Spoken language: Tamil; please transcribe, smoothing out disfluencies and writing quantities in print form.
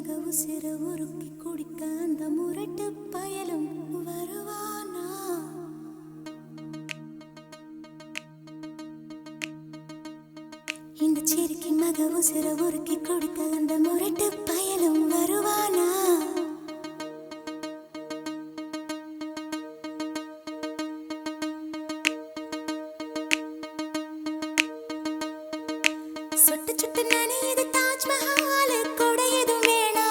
மக உசிர உருக்கி குடிக்க அந்த முரட்டு பயலும் வருவானா? இந்த சிரிக்கி மக உசிர உருக்கி குடிக்க அந்த முரட்டு பயலும் வருவானா? சுட்டு சுட்டு நனையுது தாஜ்மஹால், கொடை எதுவும் வேணாம்